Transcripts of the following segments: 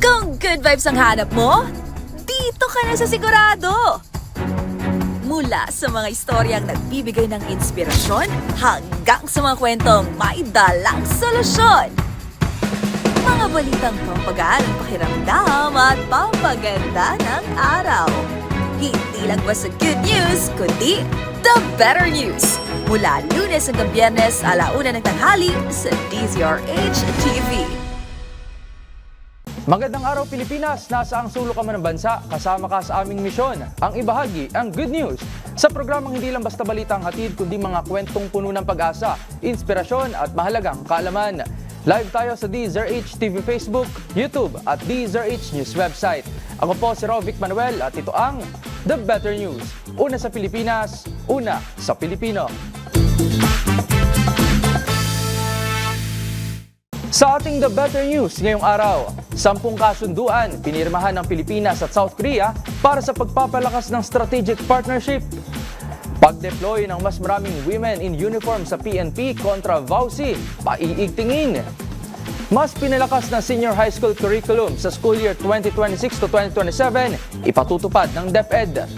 Kung good vibes ang hanap mo, dito ka na sa sigurado! Mula sa mga istoryang nagbibigay ng inspirasyon hanggang sa mga kwentong may dalang solusyon. Mga balitang pampagaan ang pakiramdam at pampaganda ng araw. Hindi lang ba sa good news, kundi the better news. Mula Lunes hanggang Biyernes, 1:00 ng tanghali sa DZRH TV. Magandang araw Pilipinas! Nasa ang sulok ka man ng bansa, kasama ka sa aming misyon, ang ibahagi ang good news. Sa programang hindi lang basta balita ang hatid, kundi mga kwentong puno ng pag-asa, inspirasyon at mahalagang kaalaman. Live tayo sa DZRH TV Facebook, YouTube at DZRH News website. Ako po si Rovic Manuel at ito ang The Better News. Una sa Pilipinas, una sa Pilipino. Sa ating The Better News ngayong araw, 10 kasunduan pinirmahan ng Pilipinas at South Korea para sa pagpapalakas ng strategic partnership. Pag-deploy ng mas maraming women in uniform sa PNP kontra VAUSI, paiigtingin. Mas pinalakas na senior high school curriculum sa school year 2026 to 2027, ipatutupad ng DepEd.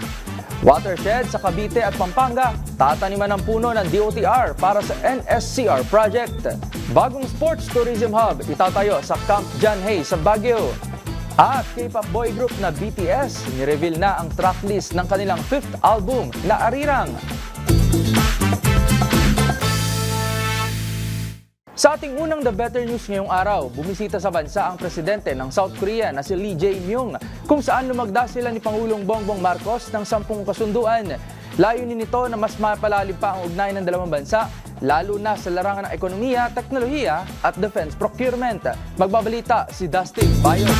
Watershed sa Cavite at Pampanga, tataniman ng puno ng DOTR para sa NSCR project. Bagong sports tourism hub itatayo sa Camp John Hay sa Baguio. At K-pop boy group na BTS, nireveal na ang tracklist ng kanilang 5th album na Arirang. Sa ating unang The Better News ngayong araw, bumisita sa bansa ang presidente ng South Korea na si Lee Jae-myung, kung saan lumagda sila ni Pangulong Bongbong Marcos ng 10 kasunduan. Layunin nito na mas mapalalim pa ang ugnayan ng dalawang bansa, lalo na sa larangan ng ekonomiya, teknolohiya at defense procurement. Magbabalita si Dustin Bayon.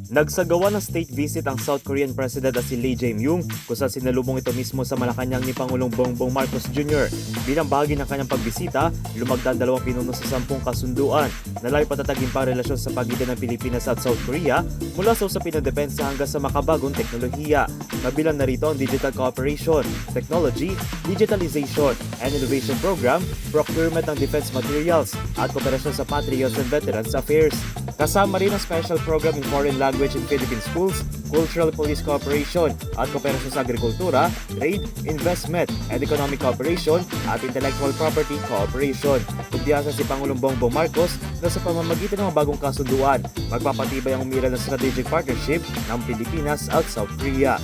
Nagsagawa ng state visit ang South Korean President na si Lee Jae-myung kung saan sinalubong ito mismo sa Malacanang ni Pangulong Bongbong Marcos Jr. Bilang bahagi ng kanyang pagbisita, lumagda ang dalawang pinuno sa 10 kasunduan na layo patatagin pa ang relasyon sa pagitan ng Pilipinas at South Korea mula sa usapin ng depensa hanggang sa makabagong teknolohiya. Kabilang narito ang digital cooperation, technology, digitalization and innovation program, procurement ng defense materials at kooperasyon sa Patriots and Veterans Affairs. Kasama rin ang special program in foreign language in Philippine schools, cultural police cooperation at kooperasyon sa agrikultura, trade, investment, and economic cooperation at intellectual property cooperation. Kumpiyansa si Pangulong Bongbong Marcos na sa pamamagitan ng mga bagong kasunduan, magpapatibay ang umira ng strategic partnership ng Pilipinas at South Korea.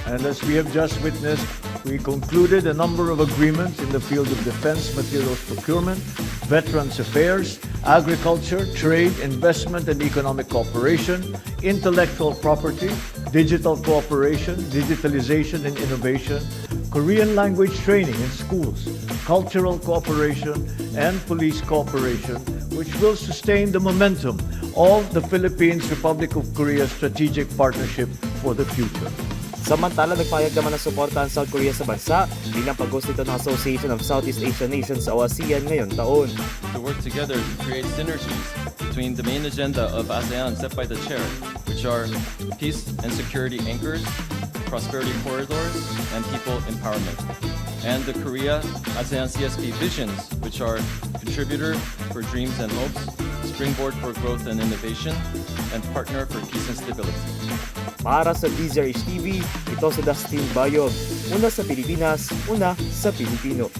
And as we have just witnessed, we concluded a number of agreements in the field of defense materials procurement, veterans affairs, agriculture, trade, investment and economic cooperation, intellectual property, digital cooperation, digitalization and innovation, Korean language training in schools, cultural cooperation, and police cooperation, which will sustain the momentum of the Philippines-Republic of Korea strategic partnership for the future. Samantala, nagpahayag naman ng suporta ang South Korea sa bansa bilang pag-host nito ng Association of Southeast Asian Nations o ASEAN ngayong taon. To work together to create synergies between the main agenda of ASEAN set by the chair, which are peace and security anchors, prosperity corridors, and people empowerment. And the Korea-ASEAN CSP visions, which are contributor for dreams and hopes, springboard for growth and innovation, and partner for peace and stability. Para sa DZRH TV, ito si Dustin Bayon. Una sa Pilipinas, una sa Pilipino.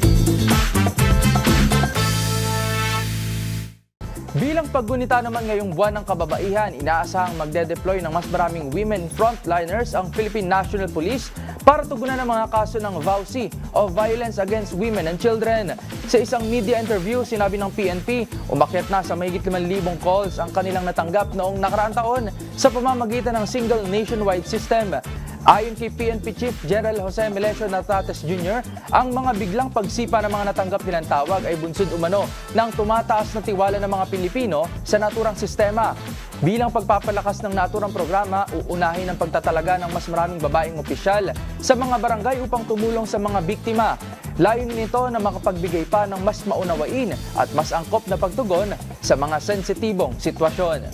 Bilang paggunita naman ngayong buwan ng kababaihan, inaasahang magde-deploy ng mas maraming women frontliners ang Philippine National Police para tugunan ang mga kaso ng VAUSI o Violence Against Women and Children. Sa isang media interview, sinabi ng PNP, umakyat na sa mahigit 5,000 calls ang kanilang natanggap noong nakaraang taon sa pamamagitan ng single nationwide system. Ayon kay PNP Chief General Jose Melesio Natates Jr., ang mga biglang pagsipa ng mga natanggap nilang tawag ay bunsod umano ng tumataas na tiwala ng mga Pilipino sa naturang sistema. Bilang pagpapalakas ng naturang programa, uunahin ang pagtatalaga ng mas maraming babaeng opisyal sa mga barangay upang tumulong sa mga biktima. Layunin nito na makapagbigay pa ng mas maunawain at mas angkop na pagtugon sa mga sensitibong sitwasyon.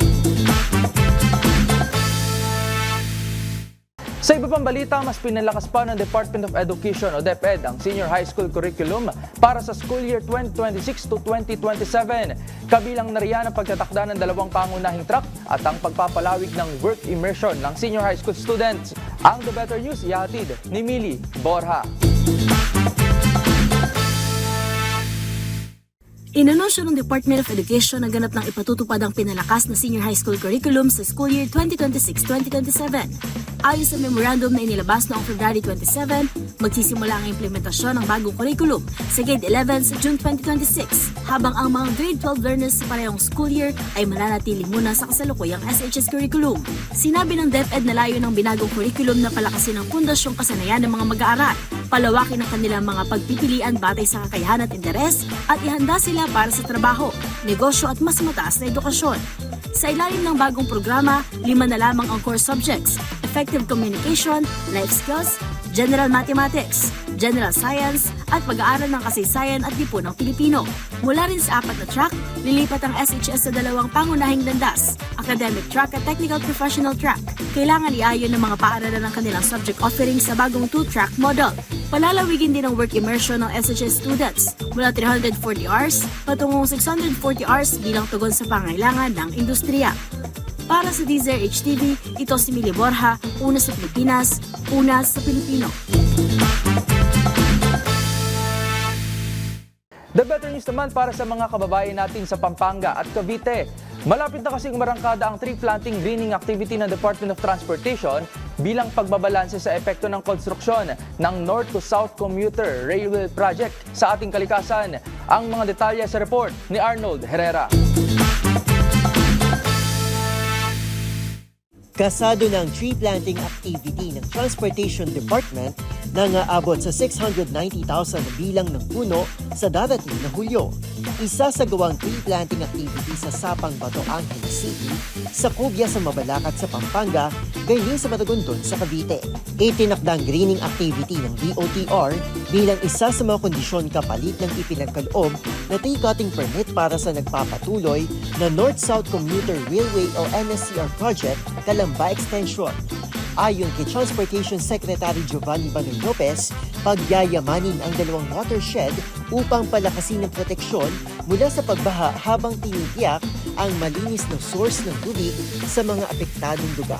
Sa iba pang balita, mas pinalakas pa ng Department of Education o DepEd ang senior high school curriculum para sa school year 2026 to 2027. Kabilang na riyan ang pagtatakda ng 2 pangunahing track at ang pagpapalawig ng work immersion ng senior high school students. Ang The Better News ihatid ni Mili Borja. Inanunsyo ng Department of Education na ganap ng ipatutupad ang pinalakas na senior high school curriculum sa school year 2026-2027. Ayon sa memorandum na inilabas noong February 27, magsisimula ang implementasyon ng bagong curriculum sa grade 11 sa June 2026, habang ang mga grade 12 learners sa parehong school year ay mananatili muna sa kasalukuyang SHS curriculum. Sinabi ng DepEd na layo ng binagong curriculum na palakasin ang pundasyong kasanayan ng mga mag-aaral, palawakin ang kanilang mga pagpipilian batay sa kakayahan at interes, at ihanda sila para sa trabaho, negosyo at mas mataas na edukasyon. Sa ilalim ng bagong programa, 5 na lamang ang core subjects: effective communication, life skills, general mathematics, general science, at pag-aaral ng kasaysayan at lipunang Pilipino. Mula rin sa 4 na track, lilipat ang SHS sa 2 pangunahing landas, academic track at technical professional track. Kailangan iayon ng mga paaralan ng kanilang subject offerings sa bagong 2-track model. Palalawigin din ang work immersion ng SHS students mula 340 hours patungong 640 hours bilang tugon sa pangailangan ng industriya. Para sa DZRH TV, ito si Mili Borja, una sa Pilipinas, una sa Pilipino. The Better News naman para sa mga kababayan natin sa Pampanga at Cavite. Malapit na kasing marangkada ang tree planting greening activity ng Department of Transportation bilang pagbabalanse sa epekto ng konstruksyon ng North to South Commuter Railway Project sa ating kalikasan. Ang mga detalye sa report ni Arnold Herrera. Kasado ng tree planting activity ng Transportation Department na aabot sa 690,000 bilang ng puno sa darating na Hulyo. Isa sa gawang tree planting activity sa Sapang Bato Angel City, sa Cubia sa Mabalacat sa Pampanga, gayon sa Matagondon sa Cavite. Itinakdang greening activity ng DOTR bilang isa sa mga kondisyon kapalit ng ipinagkaloob na tree cutting permit para sa nagpapatuloy na North-South Commuter Railway o NSCR project Calamba Extension. Ayon kay Transportation Secretary Giovanni Banoy Lopez, pagyayamanin ang 2 watershed upang palakasin ang proteksyon mula sa pagbaha habang tinitiyak ang malinis na source ng tubig sa mga apektadong lugar.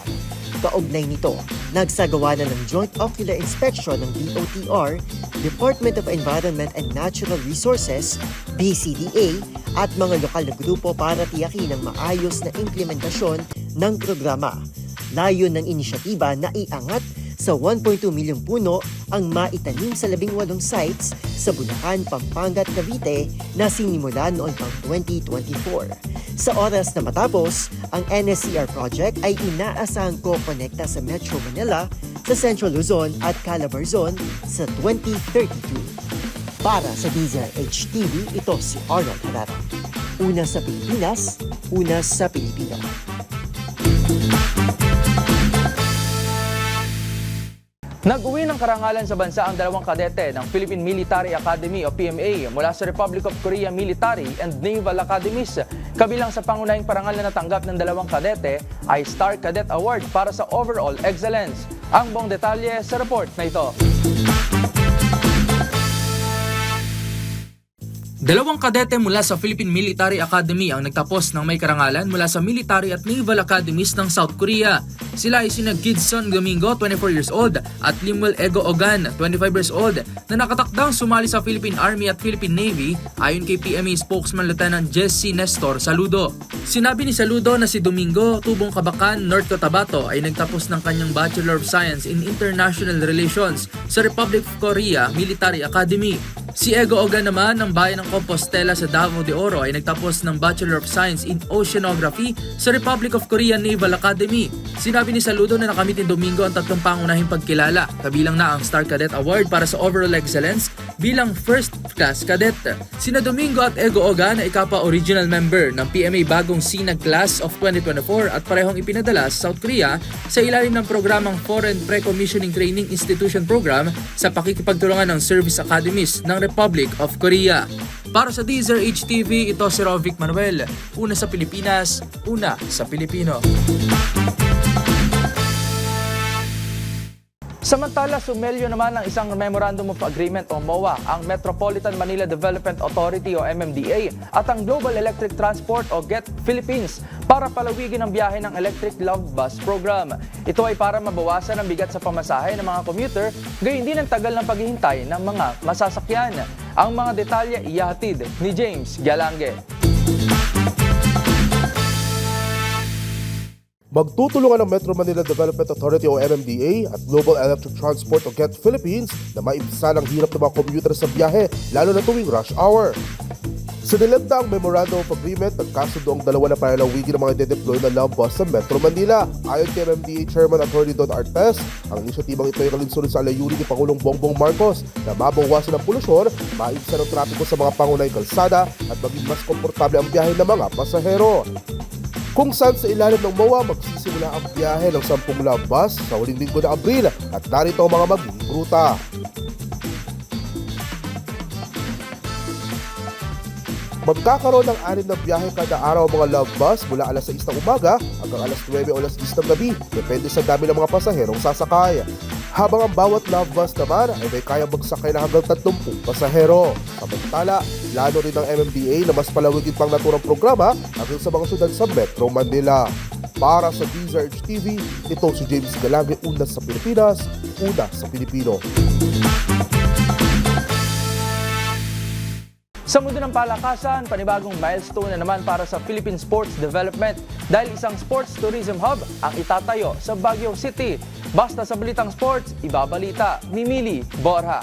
Kaugnay nito, nagsagawa na ng joint ocular inspection ng DOTR, Department of Environment and Natural Resources, BCDA, at mga lokal na grupo para tiyakin ang maayos na implementasyon ng programa. Layon ng inisyatiba na iangat sa 1.2 milyong puno ang maitanim sa 18 sites sa Bulacan, Pampanga at Cavite na sinimulan noon pang 2024. Sa oras na matapos, ang NSCR project ay inaasahang ko-konekta sa Metro Manila, sa Central Luzon at Calabarzon sa 2032. Para sa DZRH TV, ito si Arnold Herrera. Una sa Pilipinas, una sa Pilipino. Nag-uwi ng karangalan sa bansa ang 2 kadete ng Philippine Military Academy o PMA mula sa Republic of Korea Military and Naval Academies. Kabilang sa pangunahing parangal na natanggap ng 2 kadete ay Star Cadet Award para sa overall excellence. Ang buong detalye sa report na ito. 2 kadete mula sa Philippine Military Academy ang nagtapos ng may karangalan mula sa Military at Naval Academies ng South Korea. Sila ay sina Gidson Domingo, 24 years old, at Limuel Ego Ogan, 25 years old, na nakatakdang sumali sa Philippine Army at Philippine Navy ayon kay PMA spokesman Lieutenant Jesse Nestor Saludo. Sinabi ni Saludo na si Domingo, tubong Kabakan, North Cotabato, ay nagtapos ng kanyang Bachelor of Science in International Relations sa Republic of Korea Military Academy. Si Ego Ogan naman ng bayan ng Compostela sa Davao de Oro ay nagtapos ng Bachelor of Science in Oceanography sa Republic of Korea Naval Academy. Sinabi ni Saludo na nakamit ni Domingo ang 3 pangunahing pagkilala, kabilang na ang Star Cadet Award para sa overall excellence bilang first class cadet. Sina Domingo at Ego Ogan ay kapwa original member ng PMA bagong Sinag Class of 2024 at parehong ipinadala sa South Korea sa ilalim ng programang Foreign Pre-Commissioning Training Institution Program sa pakikipagtulungan ng Service Academies ng Republic of Korea. Para sa DZRH TV, ito si Rovic Manuel. Una sa Pilipinas, una sa Pilipino. Samantala, sumelyo naman ng isang Memorandum of Agreement o MOA ang Metropolitan Manila Development Authority o MMDA at ang Global Electric Transport o GET Philippines para palawigin ang biyahe ng Electric Love Bus Program. Ito ay para mabawasan ang bigat sa pamasahe ng mga commuter, gayon din ang tagal ng paghihintay ng mga masasakyan. Ang mga detalye ihahatid ni James Galange. Magtutulungan ng Metro Manila Development Authority o MMDA at Global Electric Transport o GET Philippines na maibsan ang hirap ng mga commuter sa biyahe, lalo na tuwing rush hour. Sa nilagda ang Memorandum of Agreement, nagkasundo ang dalawa na palalawigin ng mga de-deploy na love bus sa Metro Manila. Ayon kay MMDA Chairman Atty. Don Artes, ang inisyatibang ito ay kalinsunod sa alayunin ni Pangulong Bongbong Marcos na mabawasan ang polusyon, maibsan ang trapiko sa mga pangunahing kalsada at maging mas komportable ang biyahe ng mga pasahero. Kung saan sa ilalim ng MOA magsisimula ang biyahe ng 10 love bus sa huling linggo ng Abril at narito ang mga magiging ruta. Magkakaroon ng 6 na biyahe kada araw ang mga love bus mula alas 6 ng umaga hanggang alas 9 o alas 10 ng gabi, depende sa dami ng mga pasaherong sasakay. Habang ang bawat love bus naman ay may kayang magsakay na hanggang 30 pasahero. Samantala, plano rin ng MMDA na mas palawigin pang naturang programa hanggang sa mga syudad sa Metro Manila. Para sa DZRH TV, ito si James Galange, una sa Pilipinas, una sa Pilipino. Sa mundo ng palakasan, panibagong milestone na naman para sa Philippine Sports Development dahil isang sports tourism hub ang itatayo sa Baguio City. Basta sa Balitang Sports, ibabalita ni Mili Borja.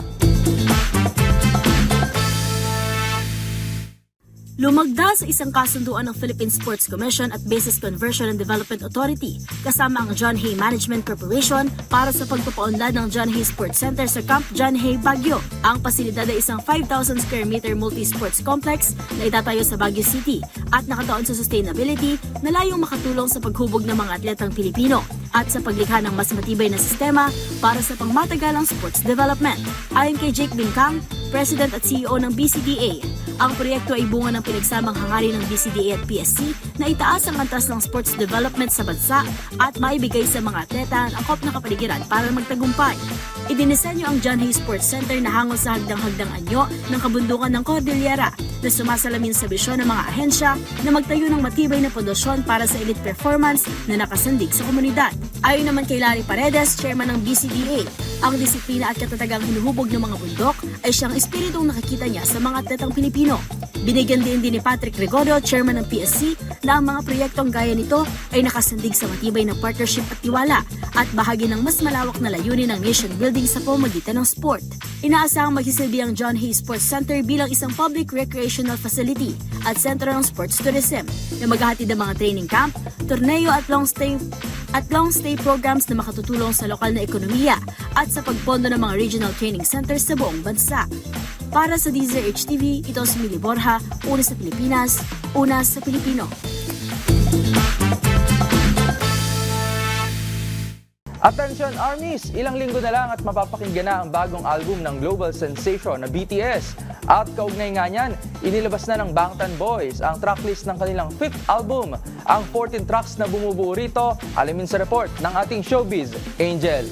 Lumagda sa isang kasunduan ng Philippine Sports Commission at Basis Conversion and Development Authority kasama ang John Hay Management Corporation para sa pagpapaunlad ng John Hay Sports Center sa Camp John Hay, Baguio. Ang pasilidad ay isang 5,000 square meter multi-sports complex na itatayo sa Baguio City at nakataon sa sustainability na layong makatulong sa paghubog ng mga atletang Pilipino at sa paglikha ng mas matibay na sistema para sa pangmatagalang sports development. Ayon kay Jake Bincang, President at CEO ng BCDA, ang proyekto ay bunga ng pinagsamang hangarin ng BCDA at PSC na itaas ang antas ng sports development sa bansa at maibigay sa mga atleta ang angkop na kapaligiran para magtagumpay. Idinisenyo ang John Hay Sports Center na hango sa hagdang-hagdang anyo ng kabundukan ng Cordillera na sumasalamin sa bisyon ng mga ahensya na magtayo ng matibay na pundasyon para sa elite performance na nakasandig sa komunidad. Ayon naman kay Larry Paredes, chairman ng BCDA, ang disiplina at katatagang hinuhubog ng mga bundok ay siyang espiritong nakikita niya sa mga atletang Pilipino. Binigyan din ni Patrick Gregorio, chairman ng PSC, na ang mga proyektong gaya nito ay nakasandig sa matibay na partnership at tiwala at bahagi ng mas malawak na layunin ng nation building sa pamamagitan ng sport. Inaasahang magsisilbi ang John Hay Sports Center bilang isang public recreational facility at sentro ng sports tourism na maghahatid ng mga training camp, torneo at long stay programs na makatutulong sa lokal na ekonomiya at sa pagpondo ng mga regional training centers sa buong bansa. Para sa DZRH TV, ito si Mili Borja, una sa Pilipinas, una sa Pilipino. Attention Armies! Ilang linggo na lang at mapapakinggan na ang bagong album ng global sensation na BTS. At kaugnay nga niyan, inilabas na ng Bangtan Boys ang tracklist ng kanilang 5th album. Ang 14 tracks na bumubuo rito, alamin sa report ng ating showbiz, Angel.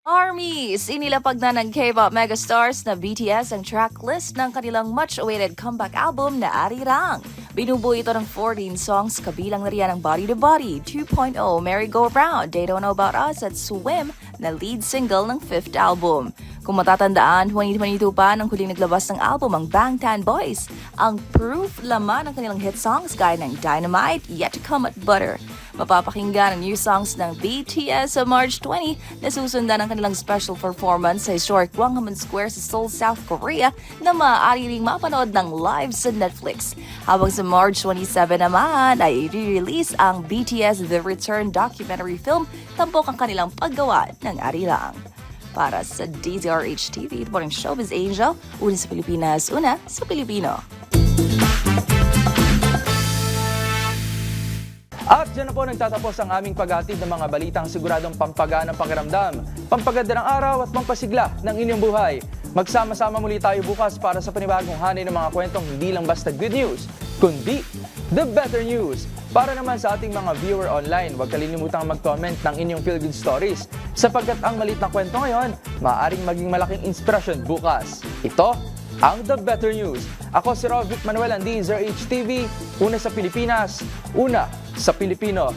Armies! Inilapag na ng K-pop megastars na BTS ang tracklist ng kanilang much-awaited comeback album na Arirang. Binubuo ito ng 14 songs, kabilang na riyan ang Body to Body, 2.0, Merry Go Round, They Don't Know About Us at Swim na lead single ng 5th album. Kung matatandaan, 2022 pa nang huling naglabas ng album ang Bangtan Boys. Ang proof laman ng kanilang hit songs gaya ng Dynamite, Yet to Come at Butter. Mapapakinggan ang new songs ng BTS sa March 20 na susundan ang kanilang special performance sa historic Gwanghwamun Square sa Seoul, South Korea na maaari ring mapanood ng live sa Netflix. Habang sa March 27 naman ay i-release ang BTS The Return documentary film tampok ang kanilang paggawa ng Arirang. Para sa DZRH TV, ito po rin Showbiz Angel, una sa Pilipinas, una sa Pilipino. At dyan na po nagtatapos ang aming paghatid ng mga balitang siguradong pampagaan ng pakiramdam, pampaganda ng araw at pampasigla ng inyong buhay. Magsama-sama muli tayo bukas para sa panibagong hanay ng mga kwentong hindi lang basta good news, kundi the better news. Para naman sa ating mga viewer online, huwag kalilimutang mag-comment ng inyong feel-good stories sapagkat ang maliit na kwento ngayon, maaaring maging malaking inspirasyon bukas. Ito ang The Better News. Ako si Rovic Manuel, ang DZRH TV, una sa Pilipinas, una sa Pilipino.